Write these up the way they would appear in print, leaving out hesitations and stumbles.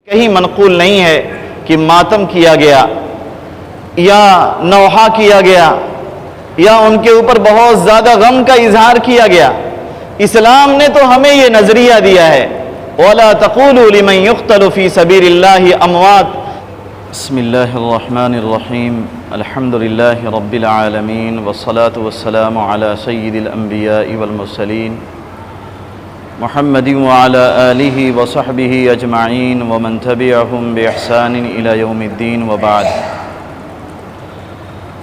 کہیں منقول نہیں ہے کہ ماتم کیا گیا یا نوحہ کیا گیا یا ان کے اوپر بہت زیادہ غم کا اظہار کیا گیا۔ اسلام نے تو ہمیں یہ نظریہ دیا ہے وَلَا تَقُولُوا لِمَنْ يُقْتَلُ فِي سَبِيلِ اللَّهِ أَمْوَاتٌ۔ بسم اللہ الرحمن الرحیم، الحمد للہ رب العالمین، والصلاة والسلام علی سید الانبیاء والمرسلین، محمد وعلى آلہ وصحبہ اجمعین ومن تبعہم بإحسان إلى یوم الدین، وبعد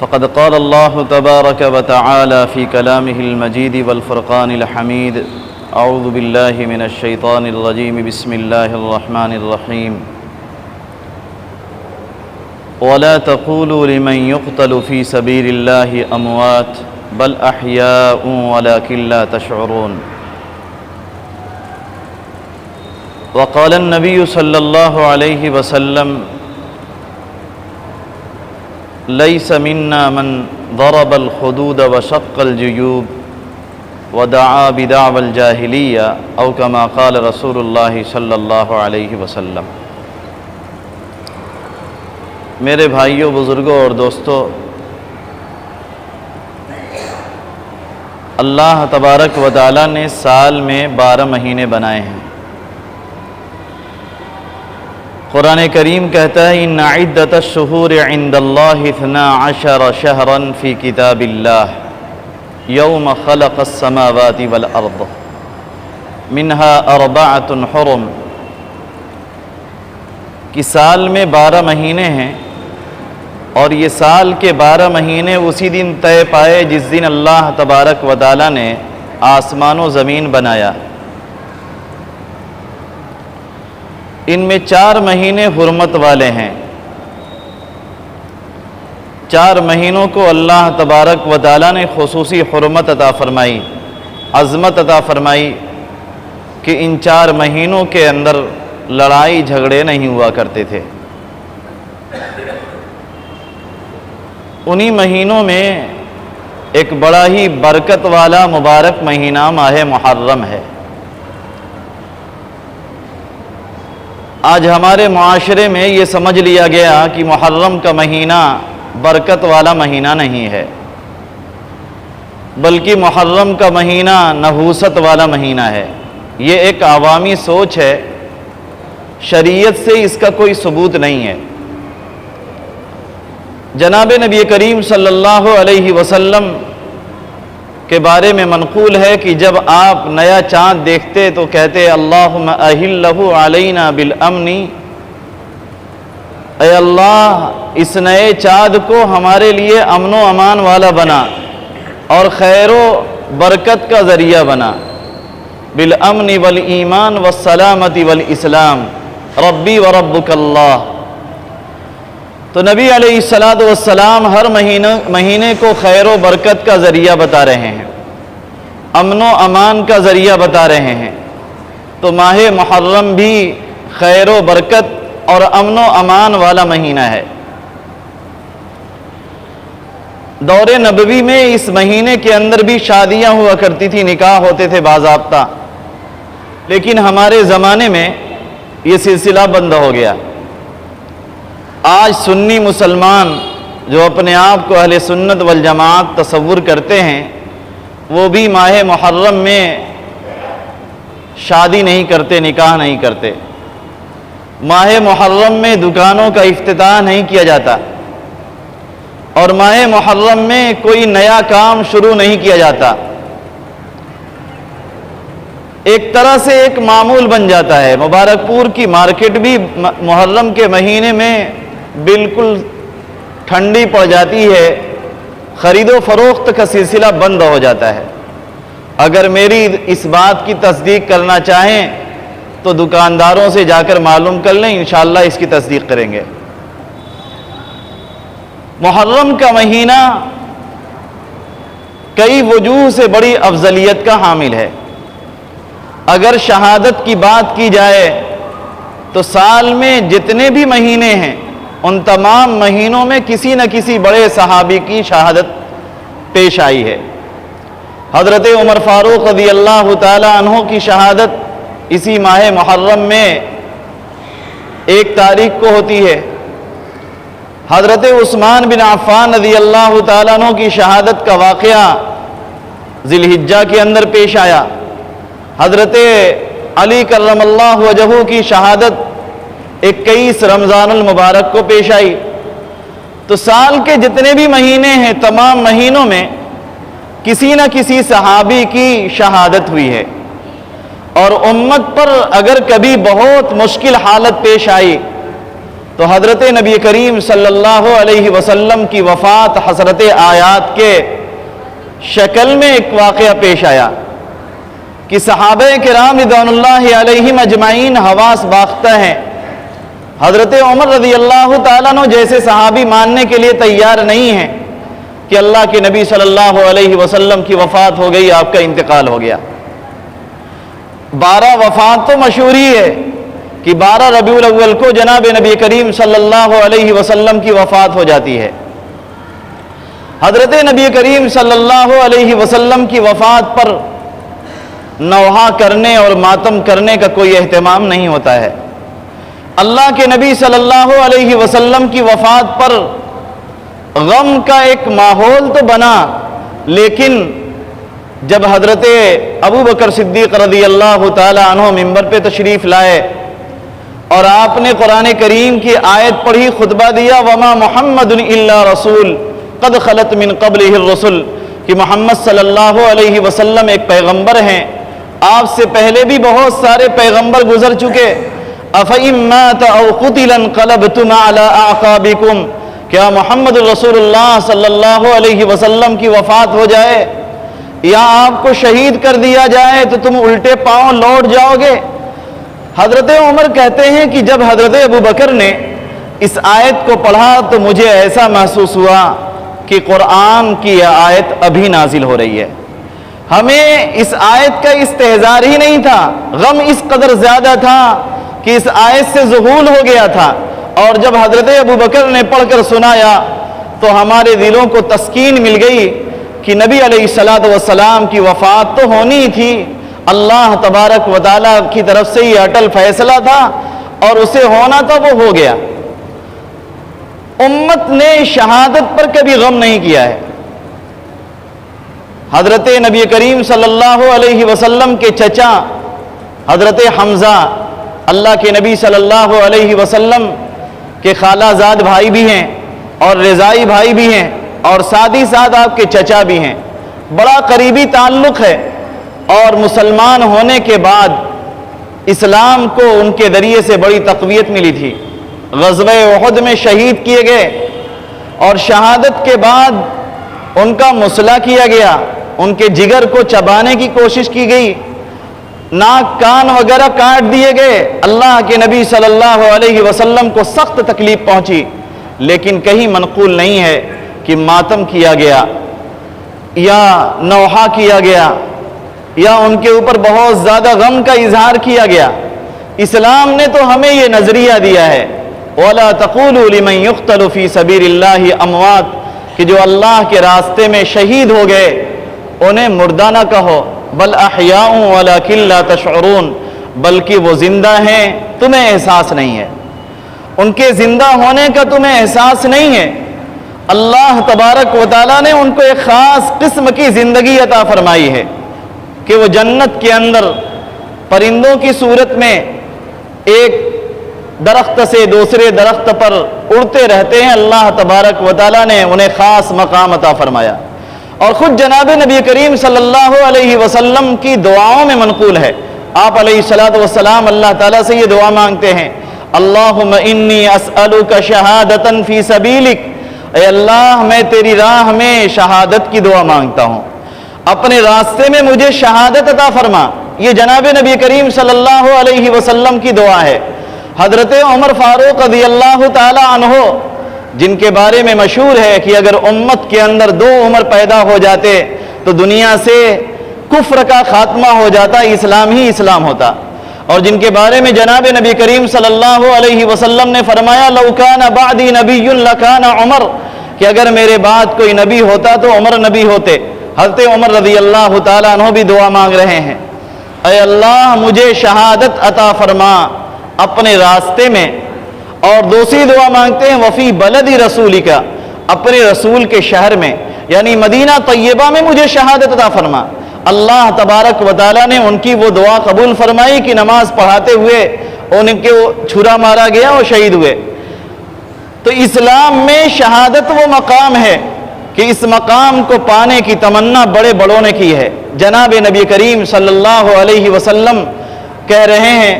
فقد قال اللہ تبارک وتعالی فی کلامہ المجید والفرقان الحمید، اعوذ باللہ من الشیطان الرجیم، بسم اللہ الرحمن الرحیم، وَلَا تَقُولُوا لِمَنْ يُقْتَلُ فِي سَبِيلِ اللَّهِ أَمْوَاتٌ بَلْ أَحْيَاءٌ وَلَكِنْ لَا تَشْعُرُونَ۔ وقال النبي صلى الله عليه وسلم ليس منا من ضرب الخدود وشق الجيوب ودعا بدعوى الجاهلية أو كما قال رسول الله صلى الله عليه وسلم۔ میرے بھائیوں، بزرگوں اور دوستوں، اللہ تبارک و تعالیٰ نے سال میں 12 مہینے بنائے ہیں۔ قرآن کریم کہتا ہے ان عدۃ الشہور عند اللہ 12 شہرا فی کتاب اللہ یوم خلق السماوات والارض منها 4 حرم، کہ سال میں 12 مہینے ہیں اور یہ سال کے 12 مہینے اسی دن طے پائے جس دن اللہ تبارک و تعالیٰ نے آسمان و زمین بنایا۔ ان میں 4 مہینے حرمت والے ہیں۔ 4 مہینوں کو اللہ تبارک و تعالیٰ نے خصوصی حرمت عطا فرمائی، عظمت عطا فرمائی کہ ان 4 مہینوں کے اندر لڑائی جھگڑے نہیں ہوا کرتے تھے۔ انہی مہینوں میں ایک بڑا ہی برکت والا مبارک مہینہ ماہ محرم ہے۔ آج ہمارے معاشرے میں یہ سمجھ لیا گیا کہ محرم کا مہینہ برکت والا مہینہ نہیں ہے، بلکہ محرم کا مہینہ نحوست والا مہینہ ہے۔ یہ ایک عوامی سوچ ہے، شریعت سے اس کا کوئی ثبوت نہیں ہے۔ جناب نبی کریم صلی اللہ علیہ وسلم کے بارے میں منقول ہے کہ جب آپ نیا چاند دیکھتے تو کہتے اللہم اہلہ علینا بالامن، اے اللہ اس نئے چاند کو ہمارے لیے امن و امان والا بنا اور خیر و برکت کا ذریعہ بنا، بالامن والایمان والسلامت والاسلام ربی وربک اللہ۔ تو نبی علیہ السلام ہر مہینے کو خیر و برکت کا ذریعہ بتا رہے ہیں، امن و امان کا ذریعہ بتا رہے ہیں۔ تو ماہ محرم بھی خیر و برکت اور امن و امان والا مہینہ ہے۔ دور نبوی میں اس مہینے کے اندر بھی شادیاں ہوا کرتی تھی، نکاح ہوتے تھے باضابطہ، لیکن ہمارے زمانے میں یہ سلسلہ بند ہو گیا۔ آج سنی مسلمان جو اپنے آپ کو اہل سنت والجماعت تصور کرتے ہیں، وہ بھی ماہ محرم میں شادی نہیں کرتے، نکاح نہیں کرتے۔ ماہ محرم میں دکانوں کا افتتاح نہیں کیا جاتا، اور ماہ محرم میں کوئی نیا کام شروع نہیں کیا جاتا۔ ایک طرح سے ایک معمول بن جاتا ہے۔ مبارک پور کی مارکیٹ بھی محرم کے مہینے میں بالکل ٹھنڈی پڑ جاتی ہے، خرید و فروخت کا سلسلہ بند ہو جاتا ہے۔ اگر میری اس بات کی تصدیق کرنا چاہیں تو دکانداروں سے جا کر معلوم کر لیں، انشاءاللہ اس کی تصدیق کریں گے۔ محرم کا مہینہ کئی وجوہ سے بڑی افضلیت کا حامل ہے۔ اگر شہادت کی بات کی جائے تو سال میں جتنے بھی مہینے ہیں ان تمام مہینوں میں کسی نہ کسی بڑے صحابی کی شہادت پیش آئی ہے۔ حضرت عمر فاروق رضی اللہ تعالی عنہ کی شہادت اسی ماہ محرم میں ایک تاریخ کو ہوتی ہے۔ حضرت عثمان بن عفان رضی اللہ تعالیٰ عنہ کی شہادت کا واقعہ ذی الحجہ کے اندر پیش آیا۔ حضرت علی کرم اللہ وجہہ کی شہادت 21 رمضان المبارک کو پیش آئی۔ تو سال کے جتنے بھی مہینے ہیں تمام مہینوں میں کسی نہ کسی صحابی کی شہادت ہوئی ہے، اور امت پر اگر کبھی بہت مشکل حالت پیش آئی تو حضرت نبی کریم صلی اللہ علیہ وسلم کی وفات حسرت آیات کے شکل میں ایک واقعہ پیش آیا کہ صحابہ کرام رضوان اللہ علیہم اجمعین حواس باختہ ہیں۔ حضرت عمر رضی اللہ تعالیٰ عنہ جیسے صحابی ماننے کے لیے تیار نہیں ہیں کہ اللہ کے نبی صلی اللہ علیہ وسلم کی وفات ہو گئی، آپ کا انتقال ہو گیا۔ 12 وفات تو مشہور ہی ہے کہ 12 ربیع الاول کو جناب نبی کریم صلی اللہ علیہ وسلم کی وفات ہو جاتی ہے۔ حضرت نبی کریم صلی اللہ علیہ وسلم کی وفات پر نوحہ کرنے اور ماتم کرنے کا کوئی اہتمام نہیں ہوتا ہے۔ اللہ کے نبی صلی اللہ علیہ وسلم کی وفات پر غم کا ایک ماحول تو بنا، لیکن جب حضرت ابو بکر صدیق رضی اللہ تعالی عنہ منبر پہ تشریف لائے اور آپ نے قرآن کریم کی آیت پڑھی، خطبہ دیا، وما محمد الا رسول قد خلت من قبلہ الرسل، کہ محمد صلی اللہ علیہ وسلم ایک پیغمبر ہیں، آپ سے پہلے بھی بہت سارے پیغمبر گزر چکے۔ افإن مات او قتل انقلبتم على اعقابکم، کیا محمد رسول اللہ صلی اللہ علیہ وسلم کی وفات ہو جائے یا آپ کو شہید کر دیا جائے تو تم الٹے پاؤں لوٹ جاؤ گے؟ حضرت عمر کہتے ہیں کہ جب حضرت ابو بکر نے اس آیت کو پڑھا تو مجھے ایسا محسوس ہوا کہ قرآن کی یہ آیت ابھی نازل ہو رہی ہے۔ ہمیں اس آیت کا استحضار ہی نہیں تھا، غم اس قدر زیادہ تھا کہ اس آیت سے ذہول ہو گیا تھا، اور جب حضرت ابو بکر نے پڑھ کر سنایا تو ہمارے دلوں کو تسکین مل گئی کہ نبی علیہ السلام کی وفات تو ہونی تھی، اللہ تبارک و تعالیٰ کی طرف سے یہ اٹل فیصلہ تھا اور اسے ہونا تھا، وہ ہو گیا۔ امت نے شہادت پر کبھی غم نہیں کیا ہے۔ حضرت نبی کریم صلی اللہ علیہ وسلم کے چچا حضرت حمزہ اللہ کے نبی صلی اللہ علیہ وسلم کے خالہ زاد بھائی بھی ہیں اور رضائی بھائی بھی ہیں، اور ساتھ ہی ساتھ آپ کے چچا بھی ہیں، بڑا قریبی تعلق ہے، اور مسلمان ہونے کے بعد اسلام کو ان کے ذریعے سے بڑی تقویت ملی تھی۔ غزوہ احد میں شہید کیے گئے اور شہادت کے بعد ان کا مصلح کیا گیا، ان کے جگر کو چبانے کی کوشش کی گئی، ناک کان وغیرہ کاٹ دیے گئے، اللہ کے نبی صلی اللہ علیہ وسلم کو سخت تکلیف پہنچی، لیکن کہیں منقول نہیں ہے کہ ماتم کیا گیا یا نوحہ کیا گیا یا ان کے اوپر بہت زیادہ غم کا اظہار کیا گیا۔ اسلام نے تو ہمیں یہ نظریہ دیا ہے، وَلَا تَقُولُوا لِمَنْ يُقْتَلُ فِي سَبِيلِ اللَّهِ أَمْوَاتٌ، کہ جو اللہ کے راستے میں شہید ہو گئے انہیں مردہ نہ کہو، بل احیاء ولکن لا تشعرون، بلکہ وہ زندہ ہیں تمہیں احساس نہیں ہے، ان کے زندہ ہونے کا تمہیں احساس نہیں ہے۔ اللہ تبارک و تعالیٰ نے ان کو ایک خاص قسم کی زندگی عطا فرمائی ہے کہ وہ جنت کے اندر پرندوں کی صورت میں ایک درخت سے دوسرے درخت پر اڑتے رہتے ہیں۔ اللہ تبارک و تعالیٰ نے انہیں خاص مقام عطا فرمایا، اور خود جناب نبی کریم صلی اللہ علیہ وسلم کی دعاؤں میں منقول ہے، آپ علیہ السلام اللہ تعالیٰ سے یہ دعا مانگتے ہیں، اللہم انی اسألک شہادتا فی سبیلک، اے اللہ میں تیری راہ میں شہادت کی دعا مانگتا ہوں، اپنے راستے میں مجھے شہادت عطا فرما۔ یہ جناب نبی کریم صلی اللہ علیہ وسلم کی دعا ہے۔ حضرت عمر فاروق رضی اللہ تعالی عنہ، جن کے بارے میں مشہور ہے کہ اگر امت کے اندر 2 عمر پیدا ہو جاتے تو دنیا سے کفر کا خاتمہ ہو جاتا، اسلام ہی اسلام ہوتا، اور جن کے بارے میں جناب نبی کریم صلی اللہ علیہ وسلم نے فرمایا لو کان بعدی نبی لکان عمر، کہ اگر میرے بعد کوئی نبی ہوتا تو عمر نبی ہوتے۔ حضرت عمر رضی اللہ تعالیٰ عنہ بھی دعا مانگ رہے ہیں، اے اللہ مجھے شہادت عطا فرما اپنے راستے میں، اور دوسری دعا مانگتے ہیں وفی بلدی رسولی کا، اپنے رسول کے شہر میں یعنی مدینہ طیبہ میں مجھے شہادت عطا فرما۔ اللہ تبارک و تعالیٰ نے ان کی وہ دعا قبول فرمائی کہ نماز پڑھاتے ہوئے ان کے چھرا مارا گیا اور شہید ہوئے۔ تو اسلام میں شہادت وہ مقام ہے کہ اس مقام کو پانے کی تمنا بڑے بڑوں نے کی ہے۔ جناب نبی کریم صلی اللہ علیہ وسلم کہہ رہے ہیں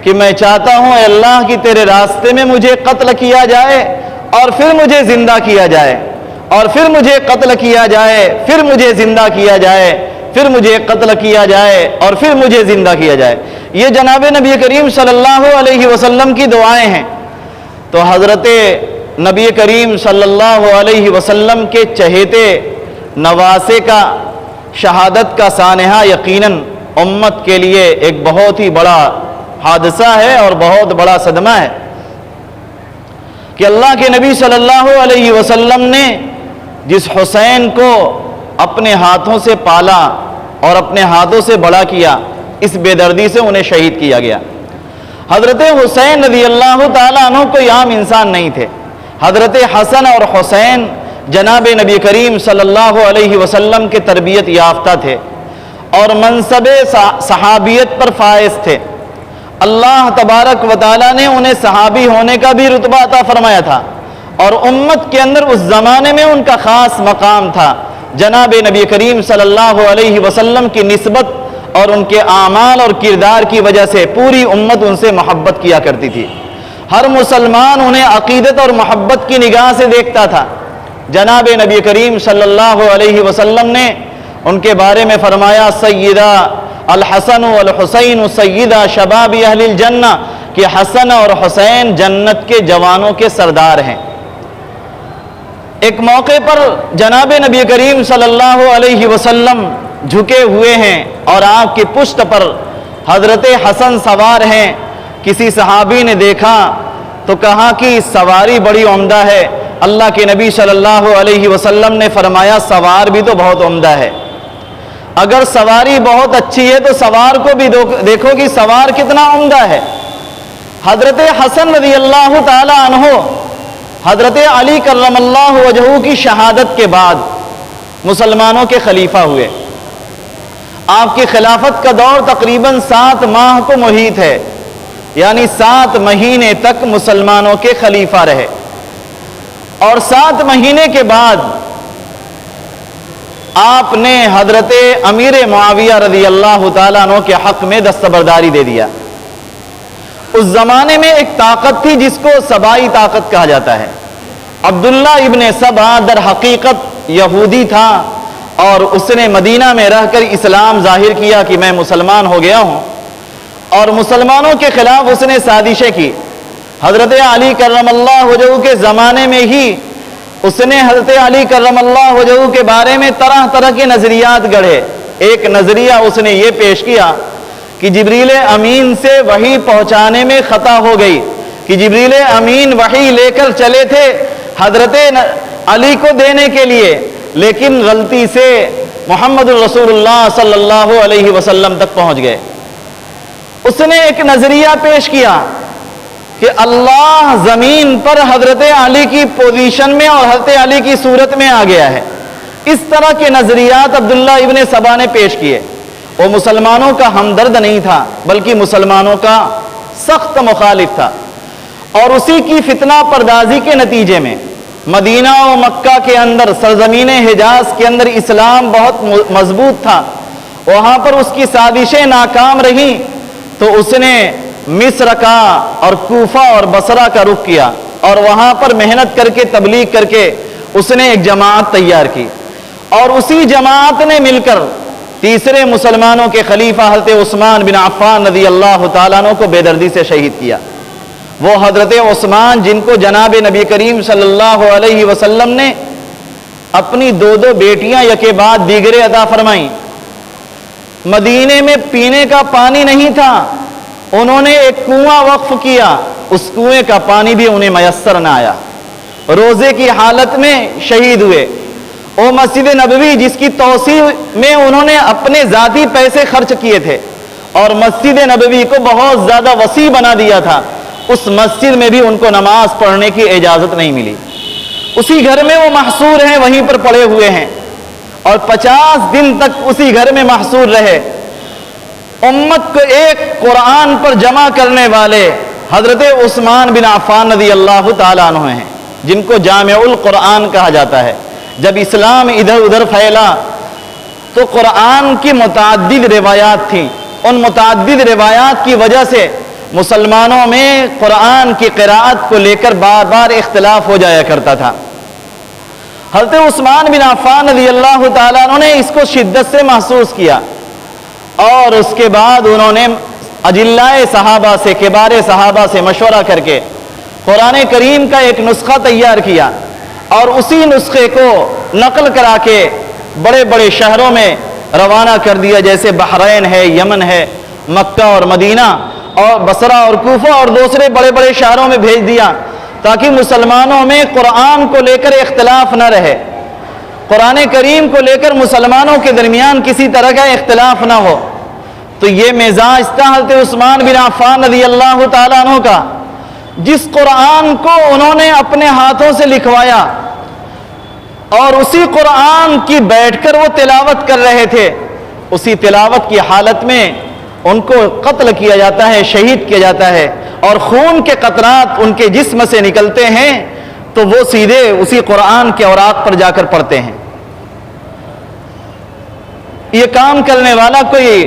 کہ میں چاہتا ہوں اے اللہ کہ تیرے راستے میں مجھے قتل کیا جائے اور پھر مجھے زندہ کیا جائے، اور پھر مجھے قتل کیا جائے، پھر مجھے زندہ کیا جائے، پھر مجھے قتل کیا جائے اور پھر مجھے زندہ کیا جائے۔ یہ جناب نبی کریم صلی اللہ علیہ وسلم کی دعائیں ہیں۔ تو حضرت نبی کریم صلی اللہ علیہ وسلم کے چہیتے نواسے کا شہادت کا سانحہ یقیناً امت کے لیے ایک بہت ہی بڑا حادثہ ہے اور بہت بڑا صدمہ ہے کہ اللہ کے نبی صلی اللہ علیہ وسلم نے جس حسین کو اپنے ہاتھوں سے پالا اور اپنے ہاتھوں سے بڑا کیا، اس بے دردی سے انہیں شہید کیا گیا۔ حضرت حسین رضی اللہ تعالیٰ عنہ کوئی عام انسان نہیں تھے۔ حضرت حسن اور حسین جناب نبی کریم صلی اللہ علیہ وسلم کے تربیت یافتہ تھے اور منصب صحابیت پر فائز تھے۔ اللہ تبارک و تعالیٰ نے انہیں صحابی ہونے کا بھی رتبہ عطا فرمایا تھا اور امت کے اندر اس زمانے میں ان کا خاص مقام تھا۔ جناب نبی کریم صلی اللہ علیہ وسلم کی نسبت اور ان کے اعمال اور کردار کی وجہ سے پوری امت ان سے محبت کیا کرتی تھی۔ ہر مسلمان انہیں عقیدت اور محبت کی نگاہ سے دیکھتا تھا۔ جناب نبی کریم صلی اللہ علیہ وسلم نے ان کے بارے میں فرمایا سیدہ الحسن والحسین سیدہ شباب اہل الجنہ، کہ حسن اور حسین جنت کے جوانوں کے سردار ہیں۔ ایک موقع پر جناب نبی کریم صلی اللہ علیہ وسلم جھکے ہوئے ہیں اور آپ کی پشت پر حضرت حسن سوار ہیں۔ کسی صحابی نے دیکھا تو کہا کہ سواری بڑی عمدہ ہے۔ اللہ کے نبی صلی اللہ علیہ وسلم نے فرمایا سوار بھی تو بہت عمدہ ہے۔ اگر سواری بہت اچھی ہے تو سوار کو بھی دیکھو کہ سوار کتنا عمدہ ہے۔ حضرت حسن رضی اللہ تعالی عنہ حضرت علی کرم اللہ وجہہ کی شہادت کے بعد مسلمانوں کے خلیفہ ہوئے۔ آپ کی خلافت کا دور تقریباً 7 ماہ کو محیط ہے، یعنی 7 مہینے تک مسلمانوں کے خلیفہ رہے، اور 7 مہینے کے بعد آپ نے حضرت امیر معاویہ رضی اللہ تعالیٰ عنہ کے حق میں دستبرداری دے دیا۔ اس زمانے میں ایک طاقت تھی جس کو سبائی طاقت کہا جاتا ہے۔ عبداللہ ابن سبا در حقیقت یہودی تھا اور اس نے مدینہ میں رہ کر اسلام ظاہر کیا کہ میں مسلمان ہو گیا ہوں، اور مسلمانوں کے خلاف اس نے سازشیں کی۔ حضرت علی کرم اللہ وجہہ کے زمانے میں ہی اس نے حضرت علی کرم اللہ وجہہ کے بارے میں طرح طرح کے نظریات گڑھے۔ ایک نظریہ اس نے یہ پیش کیا کہ جبریل امین سے وحی پہنچانے میں خطا ہو گئی، کہ جبریل امین وحی لے کر چلے تھے حضرت علی کو دینے کے لیے، لیکن غلطی سے محمد رسول اللہ صلی اللہ علیہ وسلم تک پہنچ گئے۔ اس نے ایک نظریہ پیش کیا کہ اللہ زمین پر حضرت علی کی پوزیشن میں اور حضرت علی کی صورت میں آ گیا ہے۔ اس طرح کے نظریات عبداللہ ابن سبا نے پیش کیے۔ وہ مسلمانوں کا ہمدرد نہیں تھا بلکہ مسلمانوں کا سخت مخالف تھا، اور اسی کی فتنہ پردازی کے نتیجے میں مدینہ و مکہ کے اندر سرزمین حجاز کے اندر اسلام بہت مضبوط تھا۔ وہاں پر اس کی سازشیں ناکام رہیں تو اس نے مصر کا اور کوفہ اور بصرہ کا رخ کیا، اور وہاں پر محنت کر کے تبلیغ کر کے اس نے ایک جماعت تیار کی، اور اسی جماعت نے مل کر تیسرے مسلمانوں کے خلیفہ حضرت عثمان بن عفان رضی اللہ تعالیٰ عنہ کو بے دردی سے شہید کیا۔ وہ حضرت عثمان جن کو جناب نبی کریم صلی اللہ علیہ وسلم نے اپنی 2 بیٹیاں یکے بعد دیگرے عطا فرمائیں۔ مدینے میں پینے کا پانی نہیں تھا، انہوں نے ایک کنواں وقف کیا، اس کنویں کا پانی بھی انہیں میسر نہ آیا، روزے کی حالت میں شہید ہوئے۔ وہ مسجد نبوی جس کی توسیع میں انہوں نے اپنے ذاتی پیسے خرچ کیے تھے اور مسجد نبوی کو بہت زیادہ وسیع بنا دیا تھا، اس مسجد میں بھی ان کو نماز پڑھنے کی اجازت نہیں ملی. اسی گھر میں وہ محصور ہیں, وہیں پر پڑے ہوئے ہیں, اور 50 دن تک اسی گھر میں محصور رہے. امت کو ایک قرآن پر جمع کرنے والے حضرت عثمان بن عفان رضی اللہ تعالیٰ عنہ ہیں, جن کو جامع القرآن کہا جاتا ہے. جب اسلام ادھر ادھر پھیلا تو قرآن کی متعدد روایات تھیں. ان متعدد روایات کی وجہ سے مسلمانوں میں قرآن کی قراءت کو لے کر بار بار اختلاف ہو جایا کرتا تھا. حضرت عثمان بن عفان رضی اللہ تعالیٰ عنہ نے اس کو شدت سے محسوس کیا, اور اس کے بعد انہوں نے اجلائے صحابہ سے, کبار صحابہ سے مشورہ کر کے قرآن کریم کا ایک نسخہ تیار کیا, اور اسی نسخے کو نقل کرا کے بڑے بڑے شہروں میں روانہ کر دیا, جیسے بحرین ہے, یمن ہے, مکہ اور مدینہ اور بصرہ اور کوفہ اور دوسرے بڑے بڑے شہروں میں بھیج دیا, تاکہ مسلمانوں میں قرآن کو لے کر اختلاف نہ رہے, قرآن کریم کو لے کر مسلمانوں کے درمیان کسی طرح کا اختلاف نہ ہو. تو یہ مزاج تھا حضرت عثمان بن عفان رضی اللہ تعالیٰ عنہ کا, جس قرآن کو انہوں نے اپنے ہاتھوں سے لکھوایا اور اسی قرآن کی بیٹھ کر وہ تلاوت کر رہے تھے. اسی تلاوت کی حالت میں ان کو قتل کیا جاتا ہے, شہید کیا جاتا ہے, اور خون کے قطرات ان کے جسم سے نکلتے ہیں تو وہ سیدھے اسی قرآن کے اوراق پر جا کر پڑھتے ہیں. یہ کام کرنے والا کوئی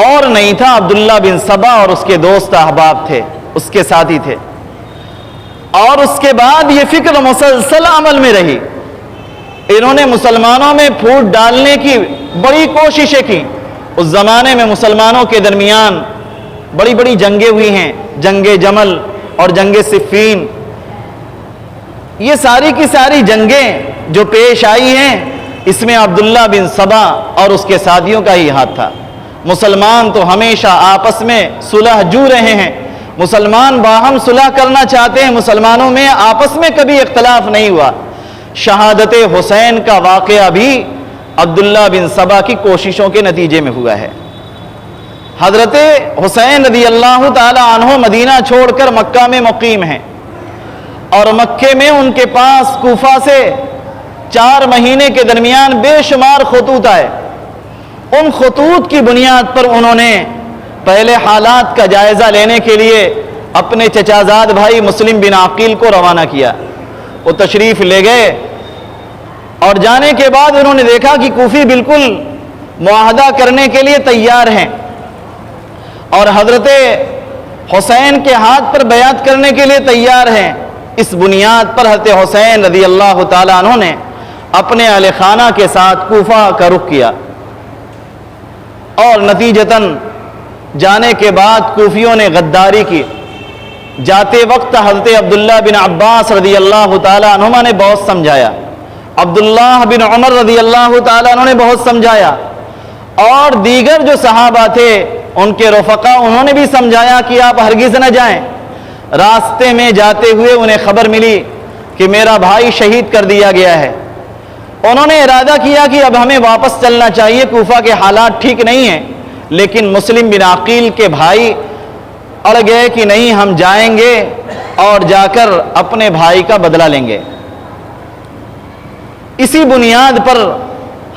اور نہیں تھا, عبداللہ بن سبا اور اس کے دوست احباب تھے, اس کے ساتھی تھے. اور اس کے بعد یہ فکر مسلسل عمل میں رہی. انہوں نے مسلمانوں میں پھوٹ ڈالنے کی بڑی کوششیں کی. اس زمانے میں مسلمانوں کے درمیان بڑی بڑی جنگیں ہوئی ہیں, جنگ جمل اور جنگ صفین. یہ ساری کی ساری جنگیں جو پیش آئی ہیں, اس میں عبداللہ بن سبا اور اس کے ساتھیوں کا ہی ہاتھ تھا. مسلمان تو ہمیشہ آپس میں صلح جو رہے ہیں, مسلمان باہم صلح کرنا چاہتے ہیں, مسلمانوں میں آپس میں کبھی اختلاف نہیں ہوا. شہادت حسین کا واقعہ بھی عبداللہ بن سبا کی کوششوں کے نتیجے میں ہوا ہے. حضرت حسین رضی اللہ تعالی عنہ مدینہ چھوڑ کر مکہ میں مقیم ہیں, اور مکے میں ان کے پاس کوفہ سے 4 مہینے کے درمیان بے شمار خطوط آئے. ان خطوط کی بنیاد پر انہوں نے پہلے حالات کا جائزہ لینے کے لیے اپنے چچازاد بھائی مسلم بن عقیل کو روانہ کیا. وہ تشریف لے گئے, اور جانے کے بعد انہوں نے دیکھا کہ کوفی بالکل معاہدہ کرنے کے لیے تیار ہیں, اور حضرت حسین کے ہاتھ پر بیعت کرنے کے لیے تیار ہیں. اس بنیاد پر حضرت حسین رضی اللہ تعالیٰ عنہ نے اپنے اہل خانہ کے ساتھ کوفہ کا رخ کیا, اور نتیجتاً جانے کے بعد کوفیوں نے غداری کی. جاتے وقت حضرت عبداللہ بن عباس رضی اللہ تعالیٰ عنہما نے بہت سمجھایا, عبداللہ بن عمر رضی اللہ تعالیٰ عنہ نے بہت سمجھایا, اور دیگر جو صحابہ تھے ان کے رفقا انہوں نے بھی سمجھایا کہ آپ ہرگز نہ جائیں. راستے میں جاتے ہوئے انہیں خبر ملی کہ میرا بھائی شہید کر دیا گیا ہے. انہوں نے ارادہ کیا کہ اب ہمیں واپس چلنا چاہیے, کوفہ کے حالات ٹھیک نہیں ہیں. لیکن مسلم بن عقیل کے بھائی اڑ گئے کہ نہیں, ہم جائیں گے اور جا کر اپنے بھائی کا بدلہ لیں گے. اسی بنیاد پر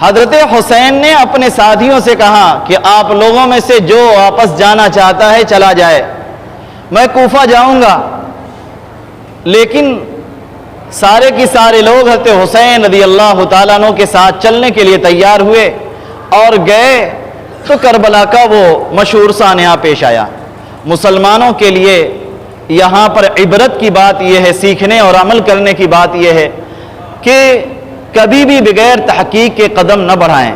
حضرت حسین نے اپنے ساتھیوں سے کہا کہ آپ لوگوں میں سے جو واپس جانا چاہتا ہے چلا جائے, میں کوفہ جاؤں گا. لیکن سارے کی سارے لوگ حضرت حسین رضی اللہ تعالیٰ عنہ کے ساتھ چلنے کے لیے تیار ہوئے اور گئے تو کربلا کا وہ مشہور سانحہ پیش آیا. مسلمانوں کے لیے یہاں پر عبرت کی بات یہ ہے, سیکھنے اور عمل کرنے کی بات یہ ہے کہ کبھی بھی بغیر تحقیق کے قدم نہ بڑھائیں.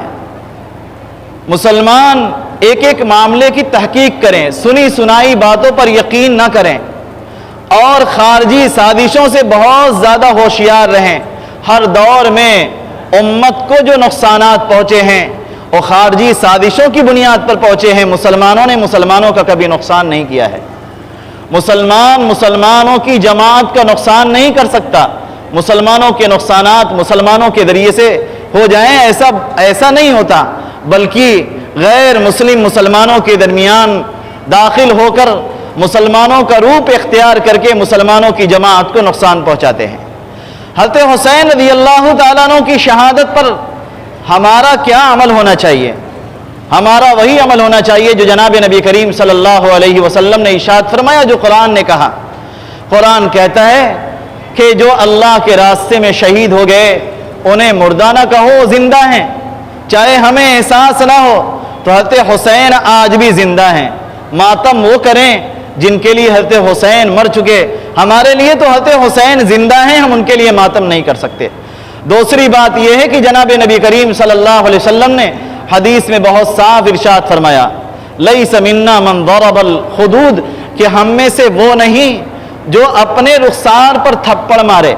مسلمان ایک ایک معاملے کی تحقیق کریں, سنی سنائی باتوں پر یقین نہ کریں, اور خارجی سازشوں سے بہت زیادہ ہوشیار رہیں. ہر دور میں امت کو جو نقصانات پہنچے ہیں وہ خارجی سازشوں کی بنیاد پر پہنچے ہیں. مسلمانوں نے مسلمانوں کا کبھی نقصان نہیں کیا ہے. مسلمانوں کی جماعت کا نقصان نہیں کر سکتا. مسلمانوں کے نقصانات مسلمانوں کے ذریعے سے ہو جائیں ایسا نہیں ہوتا, بلکہ غیر مسلم مسلمانوں کے درمیان داخل ہو کر مسلمانوں کا روپ اختیار کر کے مسلمانوں کی جماعت کو نقصان پہنچاتے ہیں۔ حضرت حسین رضی اللہ تعالیٰ عنہ کی شہادت پر ہمارا کیا عمل ہونا چاہیے؟ ہمارا وہی عمل ہونا چاہیے جو جناب نبی کریم صلی اللہ علیہ وسلم نے ارشاد فرمایا، جو قرآن نے کہا۔ قرآن کہتا ہے کہ جو اللہ کے راستے میں شہید ہو گئے انہیں مردہ نہ کہو، زندہ ہیں، چاہے ہمیں احساس نہ ہو۔ تو حضرت حسین آج بھی زندہ ہیں، ماتم وہ کریں جن کے لیے حضرت حسین مر چکے، ہمارے لیے تو حضرت حسین زندہ ہیں، ہم ان کے لیے ماتم نہیں کر سکتے۔ دوسری بات یہ ہے کہ جناب نبی کریم صلی اللہ علیہ وسلم نے حدیث میں بہت صاف ارشاد فرمایا، لیس منا من ضرب الخدود، کہ ہم میں سے وہ نہیں جو اپنے رخسار پر تھپڑ مارے،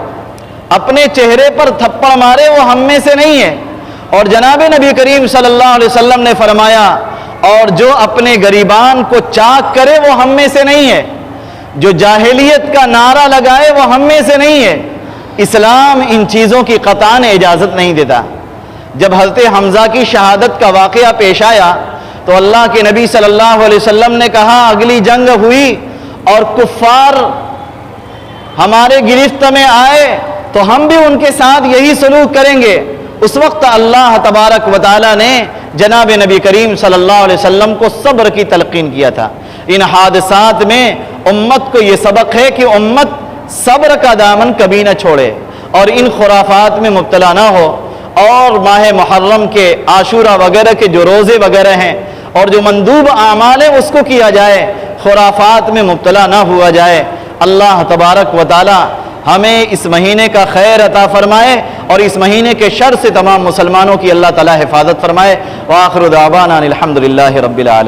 اپنے چہرے پر تھپڑ مارے، وہ ہم میں سے نہیں ہے۔ اور جناب نبی کریم صلی اللہ علیہ وسلم نے فرمایا، اور جو اپنے گریبان کو چاک کرے وہ ہم میں سے نہیں ہے، جو جاہلیت کا نعرہ لگائے وہ ہم میں سے نہیں ہے۔ اسلام ان چیزوں کی قطعاً اجازت نہیں دیتا۔ جب حضرت حمزہ کی شہادت کا واقعہ پیش آیا تو اللہ کے نبی صلی اللہ علیہ وسلم نے کہا، اگلی جنگ ہوئی اور کفار ہمارے گرفت میں آئے تو ہم بھی ان کے ساتھ یہی سلوک کریں گے۔ اس وقت اللہ تبارک و تعالیٰ نے جناب نبی کریم صلی اللہ علیہ وسلم کو صبر کی تلقین کیا تھا۔ ان حادثات میں امت کو یہ سبق ہے کہ امت صبر کا دامن کبھی نہ چھوڑے اور ان خرافات میں مبتلا نہ ہو، اور ماہ محرم کے عاشورہ وغیرہ کے جو روزے وغیرہ ہیں اور جو مندوب اعمال ہیں اس کو کیا جائے، خرافات میں مبتلا نہ ہوا جائے۔ اللہ تبارک و تعالی ہمیں اس مہینے کا خیر عطا فرمائے اور اس مہینے کے شر سے تمام مسلمانوں کی اللہ تعالی حفاظت فرمائے۔ وآخر دعوانا الحمدللہ رب العالمین۔